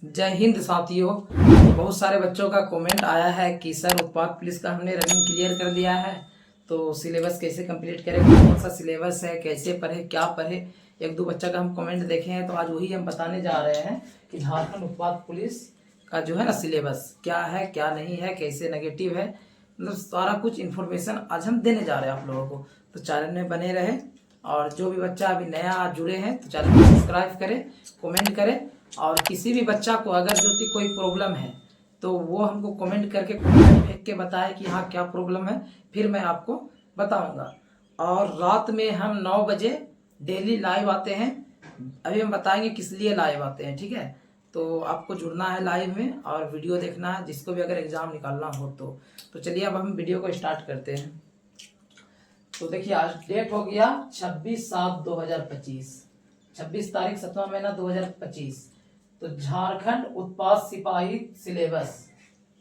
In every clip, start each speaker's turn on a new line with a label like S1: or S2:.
S1: जय हिंद साथियों। बहुत सारे बच्चों का कमेंट आया है कि सर उत्पाद पुलिस का हमने रनिंग क्लियर कर दिया है, तो सिलेबस कैसे कंप्लीट करें, कौन सा सिलेबस है, कैसे पढ़े, क्या पढ़े। एक दो बच्चा का हम कमेंट देखे हैं, तो आज वही हम बताने जा रहे हैं कि झारखंड उत्पाद पुलिस का जो है ना सिलेबस क्या है, क्या नहीं है, कैसे नेगेटिव है, मतलब सारा कुछ इन्फॉर्मेशन आज हम देने जा रहे हैं आप लोगों को। तो चैनल में बने रहे, और जो भी बच्चा अभी नया आज जुड़े हैं तो चैनल को सब्सक्राइब करें, कमेंट करें। और किसी भी बच्चा को अगर जो कोई प्रॉब्लम है तो वो हमको कमेंट करके कमेंट फेंक के बताए कि हाँ क्या प्रॉब्लम है, फिर मैं आपको बताऊंगा। और रात में हम 9 बजे डेली लाइव आते हैं। अभी हम बताएंगे किस लिए लाइव आते हैं, ठीक है। तो आपको जुड़ना है लाइव में और वीडियो देखना है, जिसको भी अगर एग्जाम निकालना हो तो चलिए अब हम वीडियो को स्टार्ट करते हैं। तो देखिए आज डेट हो गया 26/7/2025, 26 तारीख 7वां महीना 2025। तो झारखंड उत्पाद सिपाही सिलेबस,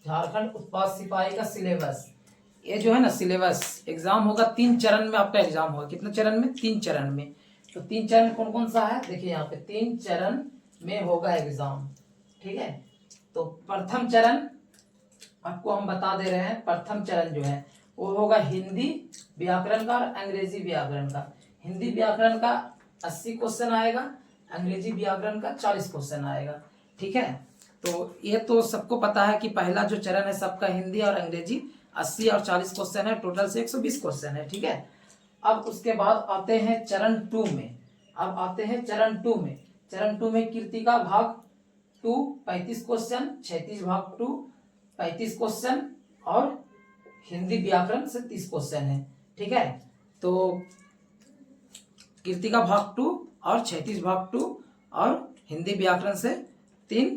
S1: झारखंड उत्पाद सिपाही का सिलेबस, ये जो है ना सिलेबस एग्जाम होगा 3 चरण में। आपका एग्जाम होगा कितने चरण में? 3 चरण में। तो 3 चरण कौन कौन सा है देखिए यहाँ पे, 3 चरण में होगा एग्जाम, ठीक है। तो प्रथम चरण आपको हम बता दे रहे हैं, प्रथम चरण जो है वो होगा हिंदी व्याकरण का और अंग्रेजी व्याकरण का। हिंदी व्याकरण का 80 क्वेश्चन आएगा, अंग्रेजी व्याकरण का 40 क्वेश्चन आएगा, ठीक है। तो ये तो सबको पता है कि पहला जो चरण है सबका हिंदी और अंग्रेजी 80 और 40 क्वेश्चन है, टोटल से 120 क्वेश्चन है, ठीक है। अब उसके बाद आते हैं चरण 2 में। अब आते हैं चरण 2 में। चरण 2 में कीर्तिका भाग 2 35 क्वेश्चन, क्षैतिज भाग 2 35 क्वेश्चन और हिंदी व्याकरण से 30 क्वेश्चन है, ठीक है। तो कीर्तिका भाग 2 और क्षैतिज भाग 2 और हिंदी व्याकरण से 3,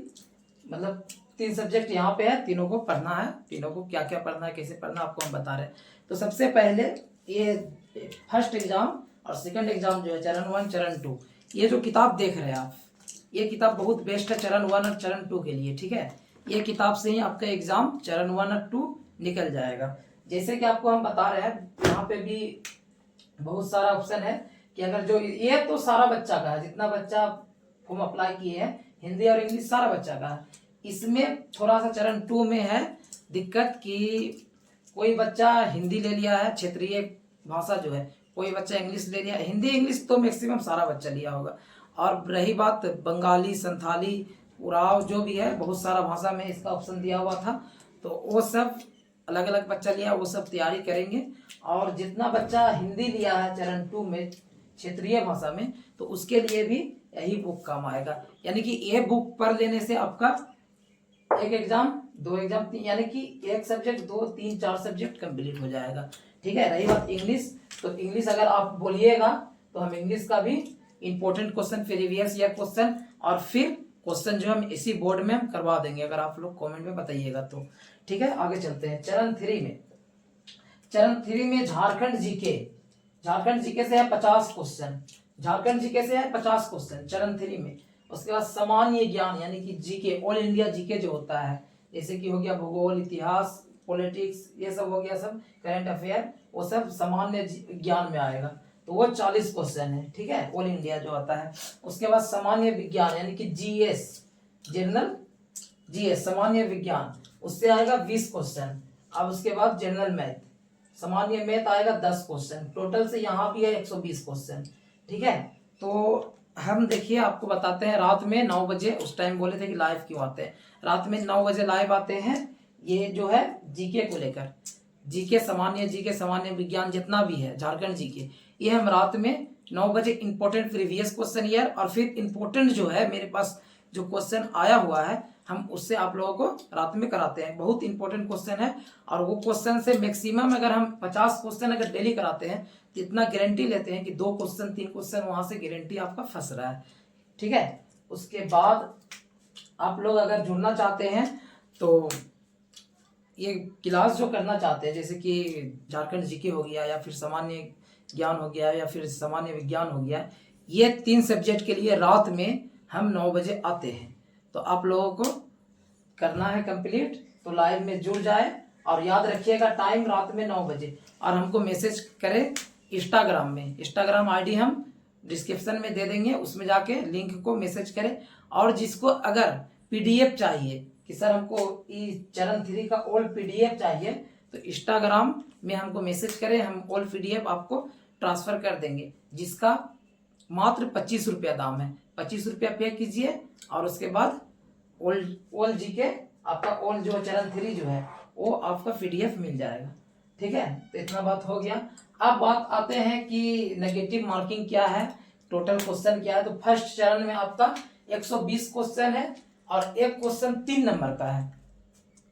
S1: मतलब 3 सब्जेक्ट यहाँ पे है, तीनों को पढ़ना है। तीनों को क्या क्या पढ़ना है, कैसे पढ़ना है, आपको हम बता रहे हैं। तो सबसे पहले ये फर्स्ट एग्जाम और सेकंड एग्जाम जो है चरण 1 चरण 2, ये जो किताब देख रहे हैं आप, ये किताब बहुत बेस्ट है चरण 1 और चरण 2 के लिए, ठीक है। ये किताब से ही आपका एग्जाम चरण 1 और 2 निकल जाएगा। जैसे कि आपको हम बता रहे हैं, यहाँ पे भी बहुत सारा ऑप्शन है कि अगर जो ये तो सारा बच्चा का है, जितना बच्चा फॉर्म अप्लाई किए हैं हिंदी और इंग्लिश सारा बच्चा का है। इसमें थोड़ा सा चरण 2 में है दिक्कत कि कोई बच्चा हिंदी ले लिया है, क्षेत्रीय भाषा जो है, कोई बच्चा इंग्लिश ले लिया। हिंदी इंग्लिश तो मैक्सिमम सारा बच्चा लिया होगा। और रही बात बंगाली, संथाली, उराव जो भी है, बहुत सारा भाषा में इसका ऑप्शन दिया हुआ था, तो वो सब अलग अलग बच्चा लिया, वो सब तैयारी करेंगे। और जितना बच्चा हिंदी लिया है चरण 2 में क्षेत्रीय भाषा में, तो उसके लिए भी यही बुक काम आएगा। यानी कि ये बुक पढ़ लेने से आपका एक एग्जाम, 2 एग्जाम, यानी कि एक सब्जेक्ट 2 3 4 सब्जेक्ट कंप्लीट हो जाएगा, ठीक है। रही बात इंग्लिश, तो इंग्लिश अगर आप बोलिएगा तो हम इंग्लिश का भी important question, previous year question और फिर क्वेश्चन जो हम इसी बोर्ड में हम करवा देंगे, अगर आप लोग कमेंट में बताइएगा तो, ठीक है। आगे चलते हैं चरण 3 में। चरण 3 में झारखंड जीके, झारखंड जीके से है 50 क्वेश्चन, झारखंड जीके से है 50 क्वेश्चन चरण 3 में। उसके बाद सामान्य ज्ञान यानी कि जीके, ऑल इंडिया जीके जो होता है, जैसे कि हो गया भूगोल, इतिहास, पॉलिटिक्स, ये सब हो गया, सब करंट अफेयर, वो सब सामान्य ज्ञान में आएगा, तो वो 40 क्वेश्चन है, ठीक है, ऑल इंडिया जो आता है। उसके बाद सामान्य विज्ञान यानी कि जीएस, जनरल जीएस, सामान्य विज्ञान, उससे आएगा 20 क्वेश्चन। अब उसके बाद जनरल मैथ, सामान्य मैथ आएगा 10 क्वेश्चन, टोटल से यहाँ भी है 120 क्वेश्चन, ठीक है। तो हम देखिए आपको बताते हैं, रात में 9 बजे, उस टाइम बोले थे कि लाइव क्यों आते हैं, रात में 9 बजे लाइव आते हैं। ये जो है जीके को लेकर, जीके, सामान्य विज्ञान जितना भी है झारखंड जीके, ये हम रात में 9 बजे इंपॉर्टेंट प्रीवियस क्वेश्चन ईयर और फिर इंपॉर्टेंट जो है मेरे पास जो क्वेश्चन आया हुआ है, हम उससे आप लोगों को रात में कराते हैं। बहुत इंपॉर्टेंट क्वेश्चन है, और वो क्वेश्चन से मैक्सिमम अगर हम 50 क्वेश्चन अगर डेली कराते हैं तो इतना गारंटी लेते हैं कि 2 क्वेश्चन 3 क्वेश्चन वहां से गारंटी आपका फंस रहा है, ठीक है। उसके बाद आप लोग अगर जुड़ना चाहते हैं तो ये क्लास जो करना चाहते हैं, जैसे कि झारखंड जीके हो गया या फिर सामान्य ज्ञान हो गया या फिर सामान्य विज्ञान हो गया, ये 3 सब्जेक्ट के लिए रात में हम 9 बजे आते हैं। तो आप लोगों को करना है कंप्लीट, तो लाइव में जुड़ जाए और याद रखिएगा टाइम रात में 9 बजे। और हमको मैसेज करें इंस्टाग्राम में, इंस्टाग्राम आईडी हम डिस्क्रिप्शन में दे देंगे, उसमें जाके लिंक को मैसेज करें। और जिसको अगर PDF चाहिए कि सर हमको चरण 3 का ओल्ड PDF चाहिए, तो इंस्टाग्राम में हमको मैसेज करें, हम ओल्ड PDF आपको ट्रांसफर कर देंगे, जिसका मात्र 25 रुपया दाम है। 25 रुपया पे कीजिए और उसके बाद ओल्ड जी के आपका ओल्ड जो चरण 3 जो है वो आपका PDF मिल जाएगा। ठीक है, तो इतना बात हो गया। अब बात आते हैं कि नेगेटिव मार्किंग क्या है, टोटल क्वेश्चन क्या है। तो फर्स्ट चरण में आपका 120 क्वेश्चन है और एक क्वेश्चन 3 नंबर का है।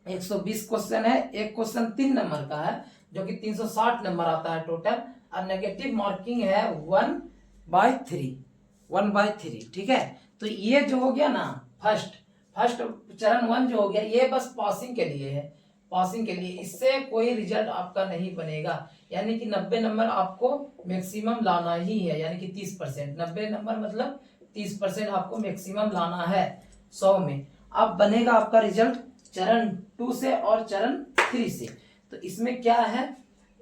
S1: 120 क्वेश्चन है, एक क्वेश्चन 3 नंबर का है, जो कि 360 नंबर आता है टोटल। और नेगेटिव मार्किंग है 1/3। ठीक है, तो ये जो हो गया ना फर्स्ट चरण 1 जो हो गया, ये बस पासिंग के लिए है, पासिंग के लिए। इससे कोई रिजल्ट आपका नहीं बनेगा, यानी कि 90 नंबर आपको मैक्सिमम लाना ही है, यानी कि 30%। 90 नंबर मतलब 30% आपको मैक्सिमम लाना है 100 में। अब बनेगा आपका रिजल्ट चरण 2 से और चरण 3 से। तो इसमें क्या है,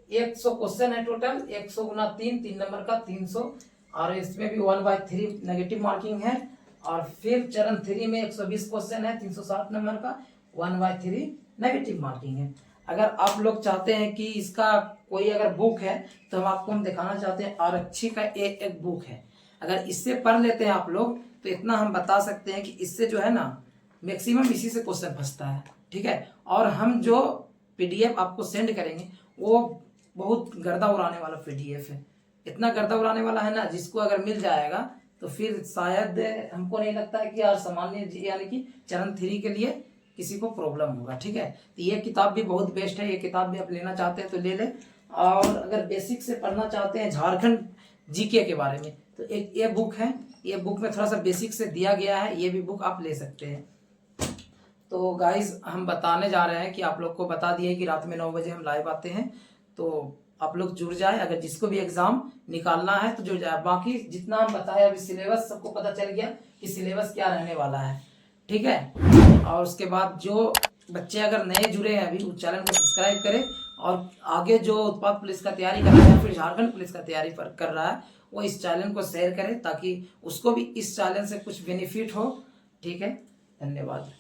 S1: 100 क्वेश्चन है टोटल, 100 गुना 3 नंबर का 300, और इसमें भी 1/3 नेगेटिव मार्किंग है। और फिर चरण 3 में 120 क्वेश्चन है, 360 नंबर का, 1/3 नेगेटिव मार्किंग है। अगर आप लोग चाहते हैं कि इसका कोई अगर बुक है तो हम दिखाना चाहते हैं, आरक्षी का एक बुक है। अगर इससे पढ़ लेते हैं आप लोग तो इतना हम बता सकते हैं कि इससे जो है ना मैक्सिमम इसी से क्वेश्चन फंसता है। ठीक है, और हम जो PDF आपको सेंड करेंगे वो बहुत गर्दा उड़ाने वाला PDF है, इतना गर्दा उड़ाने वाला है ना, जिसको अगर मिल जाएगा तो फिर शायद हमको नहीं लगता है कि यार सामान्य यानी कि चरण 3 के लिए किसी को प्रॉब्लम होगा। ठीक है, तो ये किताब भी बहुत बेस्ट है, ये किताब भी आप लेना चाहते हैं तो ले लें। और अगर बेसिक से पढ़ना चाहते हैं झारखंड GK के बारे में तो एक ये बुक है, ये बुक में थोड़ा सा बेसिक से दिया गया है, ये भी बुक आप ले सकते हैं। तो गाइज हम बताने जा रहे हैं कि आप लोग को बता दिए कि रात में 9 बजे हम लाइव आते हैं, तो आप लोग जुड़ जाए। अगर जिसको भी एग्जाम निकालना है तो जुड़ जाए। बाकी जितना हम बताए अभी सिलेबस सबको पता चल गया कि सिलेबस क्या रहने वाला है। ठीक है, और उसके बाद जो बच्चे अगर नए जुड़े हैं अभी उस चैनल को सब्सक्राइब करें, और आगे जो उत्पाद पुलिस का तैयारी कर रहा है या फिर झारखंड पुलिस का तैयारी कर रहा है वो इस चैनल को शेयर करें ताकि उसको भी इस चैनल से कुछ बेनिफिट हो। ठीक है, धन्यवाद।